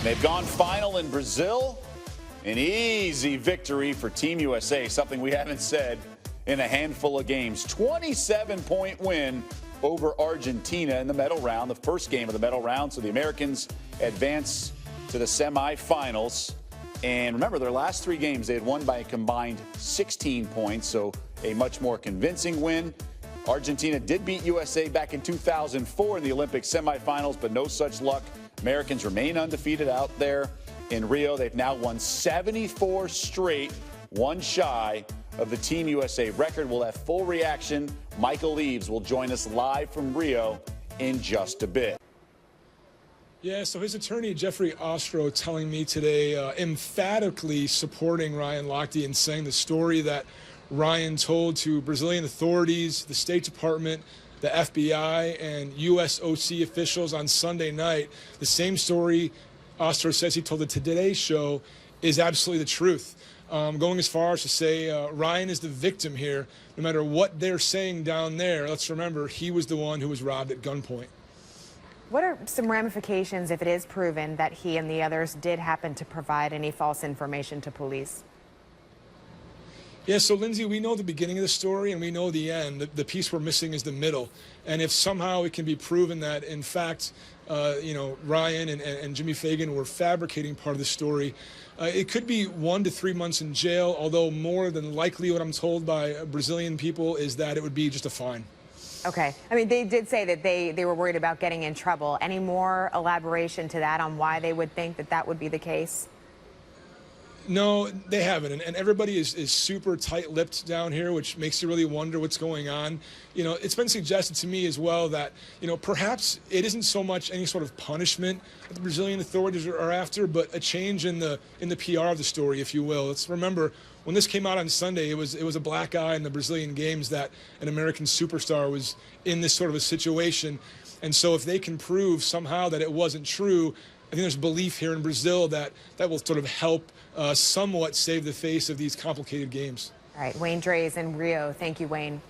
They've gone final in Brazil. An easy victory for Team USA, something we haven't said in a handful of games. 27-point win over Argentina in the medal round, the first game of the medal round. So the Americans advance to the semifinals. And remember, their last three games, they had won by a combined 16 points, so a much more convincing win. Argentina did beat USA back in 2004 in the Olympic semifinals, but no such luck. Americans remain undefeated out there in Rio. They've now won 74 straight, one shy of the Team USA record. We'll have full reaction. Michael Eaves will join us live from Rio in just a bit. Yeah, so his attorney, Jeffrey Ostro, telling me today, emphatically supporting Ryan Lochte and saying the story that Ryan told to Brazilian authorities, the State Department, the FBI, and U.S. OC officials on Sunday night. The same story Ostro says he told the Today Show is absolutely the truth. Going as far as to say Ryan is the victim here. No matter what they're saying down there, let's remember he was the one who was robbed at gunpoint. What are some ramifications if it is proven that he and the others did happen to provide any false information to police? Yeah, so Lindsay, we know the beginning of the story and we know the end. The piece we're missing is the middle. And if somehow it can be proven that, in fact, Ryan and Jimmy Fagan were fabricating part of the story, it could be 1 to 3 months in jail, although more than likely what I'm told by Brazilian people is that it would be just a fine. Okay. I mean, they did say that they were worried about getting in trouble. Any more elaboration to that on why they would think that that would be the case? No, they haven't, and everybody is super tight-lipped down here, which makes you really wonder what's going on. You know, it's been suggested to me as well that, perhaps it isn't so much any sort of punishment that the Brazilian authorities are after, but a change in the PR of the story, if you will. Let's remember, when this came out on Sunday, it was a black eye in the Brazilian games that an American superstar was in this sort of a situation. And so if they can prove somehow that it wasn't true, I think there's belief here in Brazil that will sort of help somewhat save the face of these complicated games. All right, Wayne Dre's in Rio. Thank you, Wayne.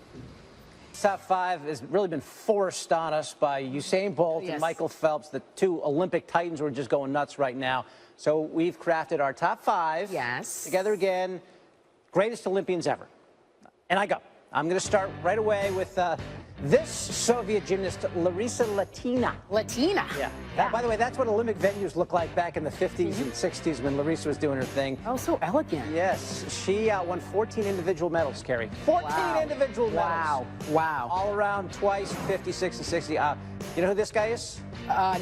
Top five has really been forced on us by Usain Bolt and Michael Phelps. The two Olympic titans were just going nuts right now. So we've crafted our top five. Yes. Together again, greatest Olympians ever. And I'm going to start right away with this Soviet gymnast, Larissa Latina. Latina? Yeah. By the way, that's what Olympic venues looked like back in the 50s and 60s when Larissa was doing her thing. Oh, so elegant. Yes. She won 14 individual medals, Carrie. 14 individual medals. Wow. Wow. All around twice, 56 and 60. You know who this guy is?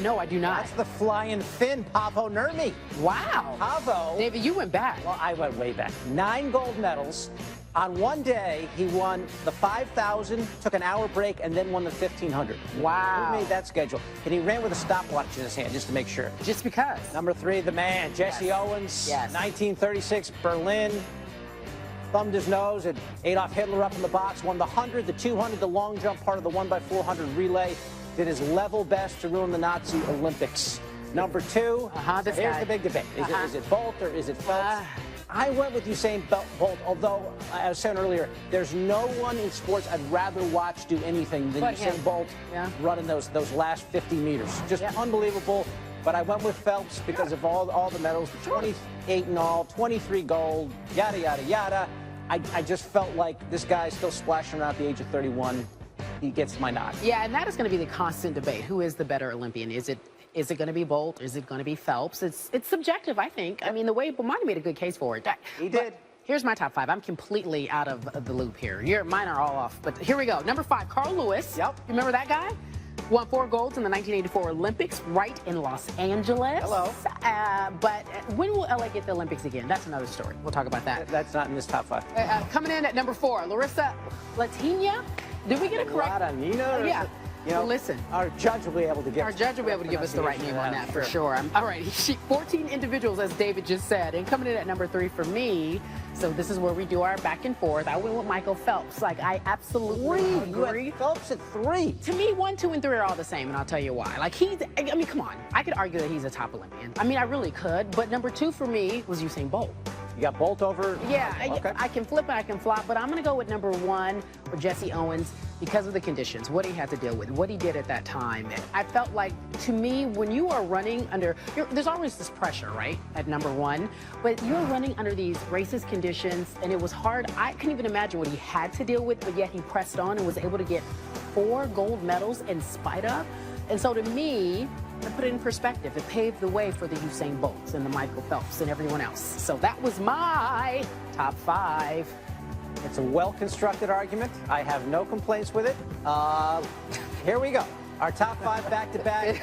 No, I do not. That's the flying Finn, Paavo Nurmi. Wow. Paavo. David, you went back. Well, I went way back. 9 gold medals. On one day, he won the 5,000, took an hour break, and then won the 1,500. Wow. Who made that schedule? And he ran with a stopwatch in his hand just to make sure. Just because. Number 3, the man, Jesse Owens. Yes. 1936, Berlin. Thumbed his nose at Adolf Hitler up in the box. Won the 100, the 200, the long jump, part of the 1x400 relay. Did his level best to ruin the Nazi Olympics. Number 2, here's the big debate. Is it Bolt or is it Phelps? I went with Usain Bolt, although I was saying earlier, there's no one in sports I'd rather watch do anything than Usain Bolt running those last 50 meters. Just unbelievable. But I went with Phelps because of all the medals, 28 in all, 23 gold, yada, yada, yada. I just felt like this guy's still splashing around at the age of 31. He gets my nod. Yeah, and that is going to be the constant debate. Who is the better Olympian? Is it going to be Bolt? Is it going to be Phelps? It's subjective, I think. I mean, the way Bomani made a good case for it. He did. Here's my top five. I'm completely out of the loop here. Mine are all off, but here we go. Number 5, Carl Lewis. Yep. You remember that guy? Won 4 golds in the 1984 Olympics right in Los Angeles. Hello. But when will LA get the Olympics again? That's another story. We'll talk about that. That's not in this top 5. Coming in at number 4, Larissa Latina. Did we get it correct? Latina? Yeah. Well, listen. Our judge will be able to give us the right name on that for sure. All right, 14 individuals, as David just said. And coming in at number 3 for me, so this is where we do our back and forth. I went with Michael Phelps. Like, I absolutely agree. Phelps at 3. To me, 1, 2, and 3 are all the same, and I'll tell you why. Like, I mean, come on. I could argue that he's a top Olympian. I mean, I really could. But number 2 for me was Usain Bolt. You got Bolt over? Yeah, Okay. I can flip and I can flop, but I'm going to go with number 1 for Jesse Owens because of the conditions, what he had to deal with, what he did at that time. I felt like, to me, when you are running under, there's always this pressure, right, at number 1, but you're running under these racist conditions, and it was hard. I couldn't even imagine what he had to deal with, but yet he pressed on and was able to get 4 gold medals in spite of. And so to me, to put it in perspective, it paved the way for the Usain Bolts and the Michael Phelps and everyone else. So that was my top 5. It's a well-constructed argument. I have no complaints with it. Here we go. Our top 5 back-to-back.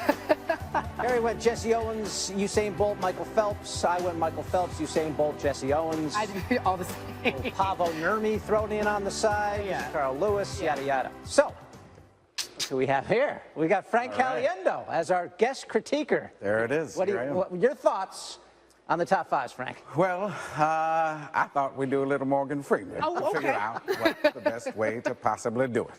Harry went Jesse Owens, Usain Bolt, Michael Phelps. I went Michael Phelps, Usain Bolt, Jesse Owens. I did all the same. Pavo Nurmi thrown in on the side. Yeah. Carl Lewis, yada, yada. So, what do we have here? We got Frank Caliendo as our guest critiquer. There it is. What your thoughts on the top 5s, Frank? Well, I thought we'd do a little Morgan Freeman to figure out what's the best way to possibly do it.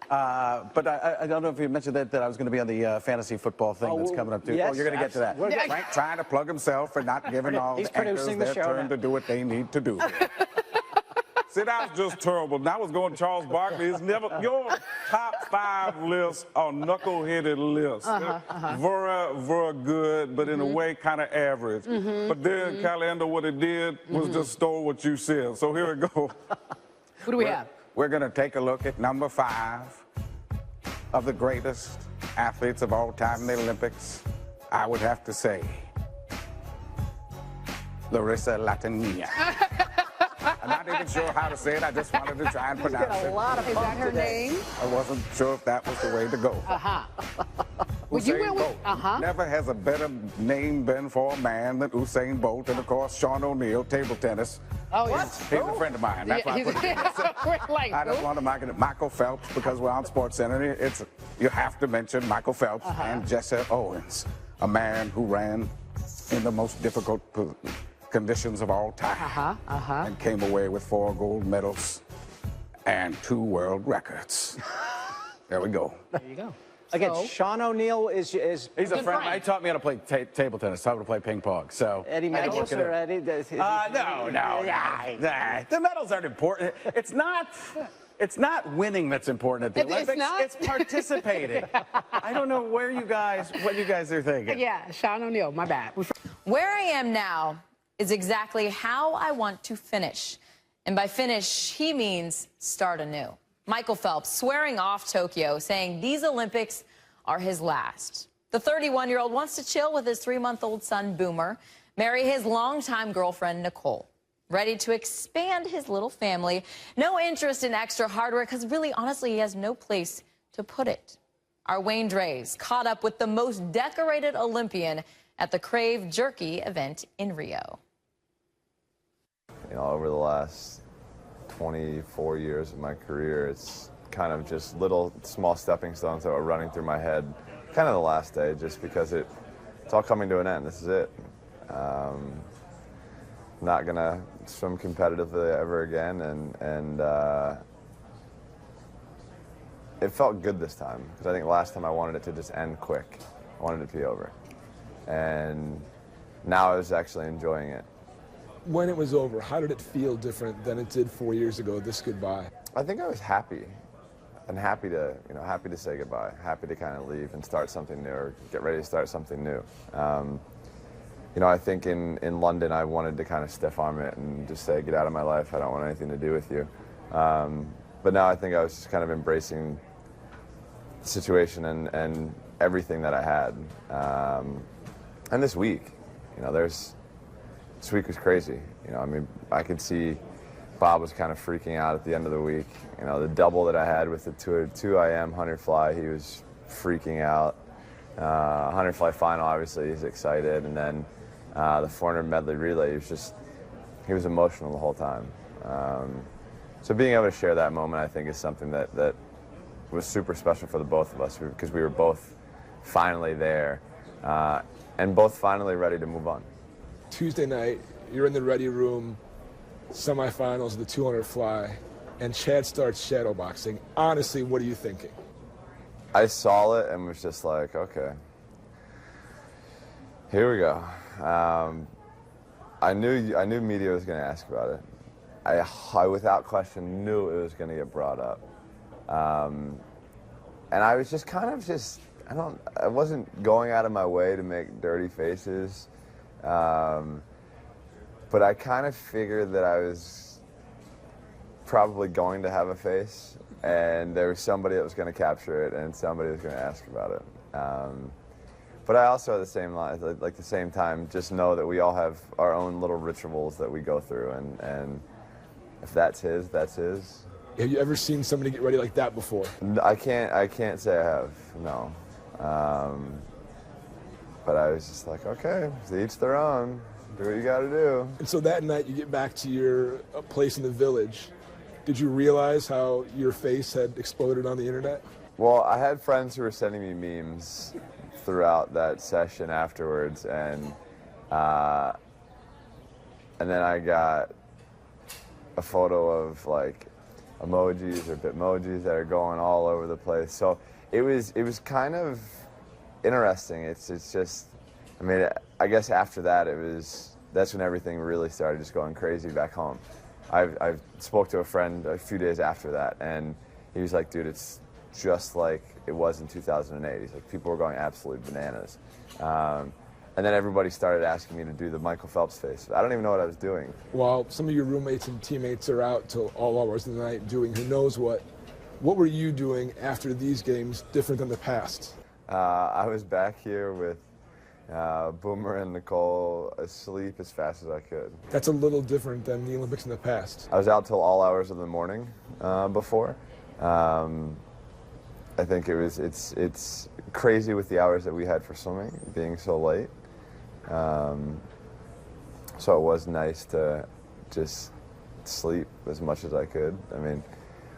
But I don't know if you mentioned that I was going to be on the fantasy football thing that's coming up too. Yes, oh, you're going to get to that. Frank trying to plug himself and not giving all He's the anchors producing the their show turn now. to do what they need to do. See, that was just terrible. Now I was going Charles Barkley. It's never your top 5 lists are knuckle-headed lists. Very, very good, but in a way kind of average. But then Caliendo, what it did was just stole what you said. So here we go. Who do we have? We're going to take a look at number 5 of the greatest athletes of all time in the Olympics. I would have to say, Larissa Latania. I'm not even sure how to say it. I just wanted to try and pronounce it. A lot of Is fun that her today. name? I wasn't sure if that was the way to go. Well, you Usain went with, Bolt. Never has a better name been for a man than Usain Bolt. And of course, Sean O'Neill, table tennis. Oh, yeah. He's a friend of mine. That's why I put it in. We're like, I just want to make it Michael Phelps because we're on Sports Center. You have to mention Michael Phelps and Jesse Owens, a man who ran in the most difficult conditions of all time and came away with 4 gold medals and 2 world records. There we go. There you go. Again, So- Sean O'Neill is He's a friend. friend. He taught me how to play table tennis, how to play ping pong. So Eddie Medals or Eddie? No. The medals aren't important. It's not winning that's important at the It's Olympics. not? It's participating. I don't know what you guys are thinking. Yeah, Sean O'Neill, my bad. Where I am now is exactly how I want to finish. And by finish, he means start anew. Michael Phelps swearing off Tokyo, saying these Olympics are his last. The 31-year-old wants to chill with his 3-month-old son, Boomer, marry his longtime girlfriend, Nicole. Ready to expand his little family. No interest in extra hardware because really, honestly, he has no place to put it. Our Wayne Drays caught up with the most decorated Olympian at the Crave Jerky event in Rio. You know, over the last 24 years of my career, it's kind of just little small stepping stones that were running through my head kind of the last day, just because it's all coming to an end. This is it. Not gonna swim competitively ever again, and it felt good this time, because I think last time I wanted it to just end quick. I wanted it to be over, and now I was actually enjoying it. When it was over, how did it feel different than it did 4 years ago, this goodbye? I think I was happy, and happy to say goodbye, happy to kind of leave and start something new, or get ready to start something new. You know, I think in London I wanted to kind of stiff arm it and just say, get out of my life, I don't want anything to do with you. But now I think I was just kind of embracing the situation and everything that I had. And this week, you know, this week was crazy. You know, I mean, I could see Bob was kind of freaking out at the end of the week. You know, the double that I had with the 2 IM 100 fly, he was freaking out. 100 fly final, obviously, he's excited. And then the 400 medley relay, he was emotional the whole time. So being able to share that moment, I think, is something that was super special for the both of us, because we were both finally there and both finally ready to move on. Tuesday night, you're in the ready room, semifinals of the 200 fly, and Chad starts shadowboxing. Honestly, what are you thinking? I saw it and was just like, okay, here we go. I knew media was going to ask about it. I without question knew it was going to get brought up. And I was just kind of I wasn't going out of my way to make dirty faces. But I kind of figured that I was probably going to have a face, and there was somebody that was going to capture it, and somebody was going to ask about it. But I also, at the same time, just know that we all have our own little rituals that we go through, and if that's his, that's his. Have you ever seen somebody get ready like that before? I can't say I have, no. But I was just like, okay, to each their own. Do what you got to do. And so that night, you get back to your place in the village. Did you realize how your face had exploded on the internet? Well, I had friends who were sending me memes throughout that session afterwards, and then I got a photo of like emojis or bitmojis that are going all over the place. So it was kind of interesting. It's just, I mean, I guess after that that's when everything really started just going crazy back home. I spoke to a friend a few days after that, and he was like, dude, it's just like it was in 2008. He's like, people were going absolutely bananas. And then everybody started asking me to do the Michael Phelps face. I don't even know what I was doing. While some of your roommates and teammates are out till all hours of the night doing who knows what were you doing after these games different than the past? I was back here with Boomer and Nicole asleep as fast as I could. That's a little different than the Olympics in the past. I was out till all hours of the morning before. I think it's crazy with the hours that we had for swimming being so late. So it was nice to just sleep as much as I could. I mean,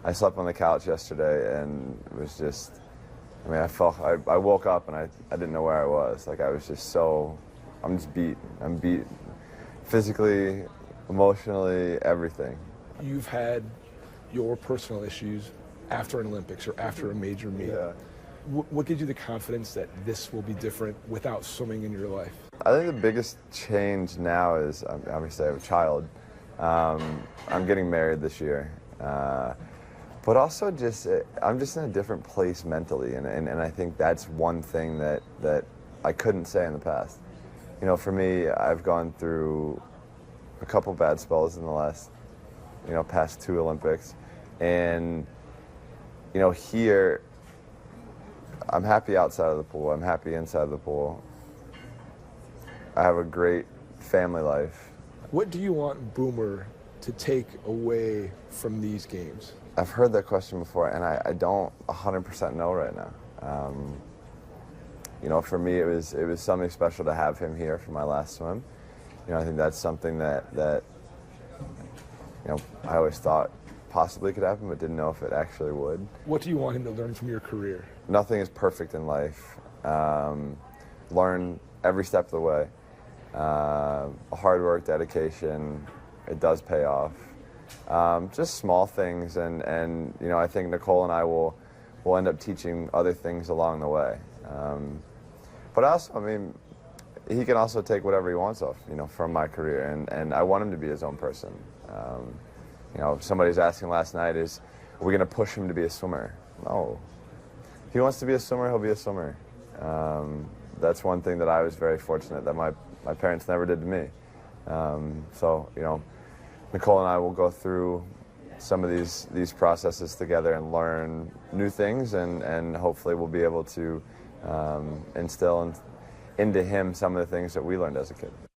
I slept on the couch yesterday and it was just, I mean, I woke up and I didn't know where I was. Like, I was just I'm just beat. I'm beat physically, emotionally, everything. You've had your personal issues after an Olympics or after a major meet. Yeah. What gives you the confidence that this will be different without swimming in your life? I think the biggest change now is, obviously I have a child. I'm getting married this year. But also I'm just in a different place mentally, and I think that's one thing that I couldn't say in the past. You know, for me, I've gone through a couple bad spells in the last, past 2 Olympics. And, here, I'm happy outside of the pool. I'm happy inside of the pool. I have a great family life. What do you want Boomer to take away from these games? I've heard that question before, and I don't 100% know right now. For me, it was something special to have him here for my last swim. I think that's something that I always thought possibly could happen, but didn't know if it actually would. What do you want him to learn from your career? Nothing is perfect in life. Learn every step of the way. Hard work, dedication, it does pay off. Just small things, and I think Nicole and I will end up teaching other things along the way. But also, I mean, he can also take whatever he wants off, from my career, and I want him to be his own person. Somebody was asking last night, are we going to push him to be a swimmer? No. If he wants to be a swimmer, he'll be a swimmer. That's one thing that I was very fortunate that my parents never did to me. Nicole and I will go through some of these processes together and learn new things, and hopefully we'll be able to instill into him some of the things that we learned as a kid.